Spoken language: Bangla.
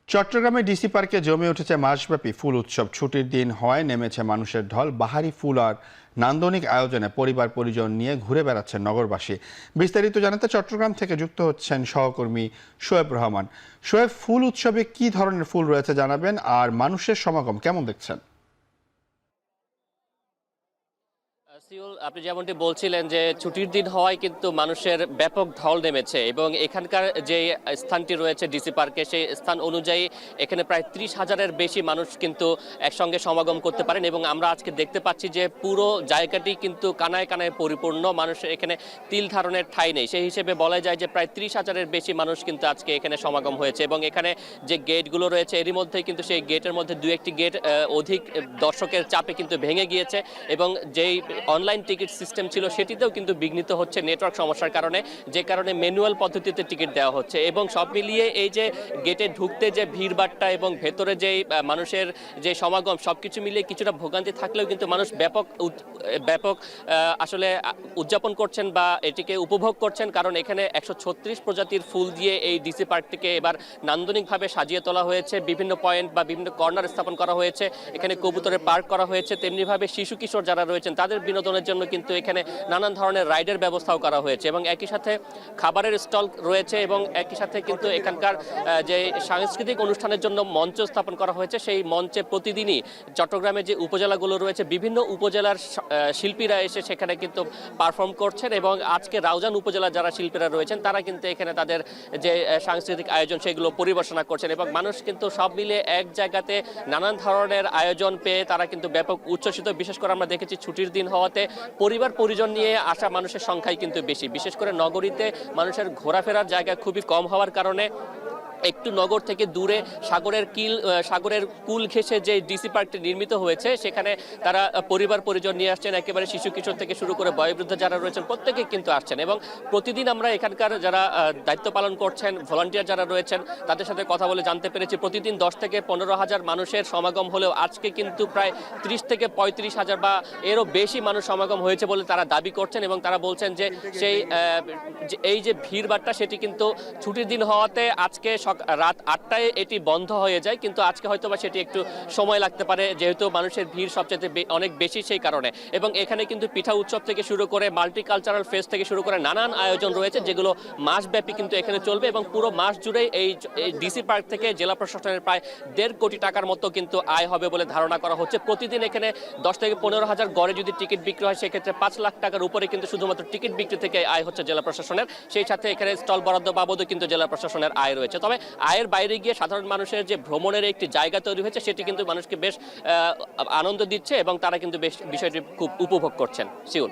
চট্টগ্রামে ডিসি পার্কে জমে উঠেছে মাসব্যাপী ফুল উৎসব। ছুটির দিন হওয়ায় নেমেছে মানুষের ঢল। বাহারি ফুল আর নান্দনিক আয়োজনে পরিবার পরিজন নিয়ে ঘুরে বেড়াচ্ছেন নগরবাসী। বিস্তারিত জানাতে চট্টগ্রাম থেকে যুক্ত হচ্ছেন সহকর্মী শোয়েব রহমান। শোয়েব, ফুল উৎসবে কি ধরনের ফুল রয়েছে জানাবেন, আর মানুষের সমাগম কেমন দেখছেন? আপনি যেমনটি বলছিলেন যে ছুটির দিন হওয়ায় কিন্তু মানুষের ব্যাপক ঢল নেমেছে এবং এখানকার যে স্থানটি রয়েছে ডিসি পার্কে, সেই স্থান অনুযায়ী এখানে প্রায় 30,000-এর বেশি মানুষ কিন্তু একসঙ্গে সমাগম করতে পারেন এবং আমরা আজকে দেখতে পাচ্ছি যে পুরো জায়গাটি কিন্তু কানায় কানায় পরিপূর্ণ। মানুষের এখানে তিল ধারণের ঠাঁই নেই। সেই হিসেবে বলা যায় যে প্রায় 30,000-এর বেশি মানুষ কিন্তু আজকে এখানে সমাগম হয়েছে এবং এখানে যে গেটগুলো রয়েছে এরই মধ্যে কিন্তু সেই গেটের মধ্যে দু একটি গেট অধিক দর্শকের চাপে কিন্তু ভেঙে গিয়েছে এবং যেই অনলাইন টিকিট সিস্টেম ছিল সেটিতেও কিন্তু বিঘ্নিত হচ্ছে নেটওয়ার্ক সমস্যার কারণে, যে কারণে ম্যানুয়াল পদ্ধতিতে টিকিট দেওয়া হচ্ছে এবং সব মিলিয়ে এই যে গেটে ঢুকতে যে ভিড়ভাট্টা এবং ভেতরে যে মানুষের যে সমাগম, সবকিছু মিলিয়ে কিছুটা ভোগান্তি থাকলেও কিন্তু মানুষ ব্যাপক আসলে উদযাপন করছেন বা এটিকে উপভোগ করছেন, কারণ এখানে 136 প্রজাতির ফুল দিয়ে এই ডিসি পার্কটিকে এবার নান্দনিকভাবে সাজিয়ে তোলা হয়েছে। বিভিন্ন পয়েন্ট বা বিভিন্ন কর্নার স্থাপন করা হয়েছে। এখানে কবুতরের পার্ক করা হয়েছে। তেমনিভাবে শিশু কিশোর যারা রয়েছেন তাদের বিনোদনের জন্য কিন্তু এখানে নানান ধরনের রাইডের ব্যবস্থাও করা হয়েছে এবং একই সাথে খাবারের স্টল রয়েছে এবং একই সাথে কিন্তু এখানকার যে সাংস্কৃতিক অনুষ্ঠানের জন্য মঞ্চ স্থাপন করা হয়েছে, সেই মঞ্চে প্রতিদিনই চট্টগ্রামের যে উপজেলাগুলো রয়েছে বিভিন্ন উপজেলার শিল্পীরা এসে সেখানে কিন্তু পারফর্ম করছেন এবং আজকে রাউজান উপজেলার যারা শিল্পীরা রয়েছেন তারা কিন্তু এখানে তাদের যে সাংস্কৃতিক আয়োজন সেগুলো পরিবেশনা করছেন এবং মানুষ কিন্তু সব মিলে এক জায়গাতে নানান ধরনের আয়োজন পেয়ে তারা কিন্তু ব্যাপক উচ্ছ্বসিত। বিশেষ করে আমরা দেখেছি ছুটির দিন হওয়াতে পরিবার পরিজন নিয়ে আসা মানুষের সংখ্যাই কিন্তু বেশি। বিশেষ করে নগরীতে মানুষের ঘোরাফেরার জায়গা খুবই কম হওয়ার কারণে একটু নগর থেকে দূরে সাগরের কুল ঘেঁষে যে ডিসি পার্কটি নির্মিত হয়েছে সেখানে তারা পরিবার পরিজন নিয়ে আসছেন। একেবারে শিশু কিশোর থেকে শুরু করে বয়োবৃদ্ধ যারা রয়েছেন প্রত্যেকে কিন্তু আসছেন এবং প্রতিদিন আমরা এখানকার যারা দায়িত্ব পালন করছেন, ভলান্টিয়ার যারা রয়েছেন তাদের সাথে কথা বলে জানতে পেরেছি প্রতিদিন 10 থেকে 15,000 মানুষের সমাগম হলেও আজকে কিন্তু প্রায় 30 থেকে 35,000 বা এরও বেশি মানুষ সমাগম হয়েছে বলে তারা দাবি করছেন এবং তারা বলছেন যে এই যে ভিড়ভাট্টা সেটি কিন্তু ছুটির দিন হওয়াতে আজকে রাত 8টায় এটি বন্ধ হয়ে যায়, কিন্তু আজকে হয়তো বা সেটি একটু সময় লাগতে পারে যেহেতু মানুষের ভিড় সবচেয়ে অনেক বেশি সেই কারণে। এবং এখানে কিন্তু পিঠা উৎসব থেকে শুরু করে মাল্টিকালচারাল ফেস্ট থেকে শুরু করে নানান আয়োজন রয়েছে যেগুলো মাসব্যাপী কিন্তু এখানে চলবে এবং পুরো মাস জুড়েই এই ডিসি পার্ক থেকে জেলা প্রশাসনের প্রায় 1.5 কোটি টাকার মতো কিন্তু আয় হবে বলে ধারণা করা হচ্ছে। প্রতিদিন এখানে 10 থেকে 15,000 গড়ে যদি টিকিট বিক্রি হয় সেক্ষেত্রে 5 লাখ টাকার উপরে কিন্তু শুধুমাত্র টিকিট বিক্রি থেকে আয় হচ্ছে জেলা প্রশাসনের। সেই সাথে এখানে স্টল বরাদ্দ বাবদও কিন্তু জেলা প্রশাসনের আয় রয়েছে। তবে আয়ের বাইরে গিয়ে সাধারণ মানুষের যে ভ্রমণের একটি জায়গা তৈরি হয়েছে সেটি কিন্তু মানুষকে বেশ আনন্দ দিচ্ছে এবং তারা কিন্তু বেশ বিষয়টি খুব উপভোগ করছেন। শিউন।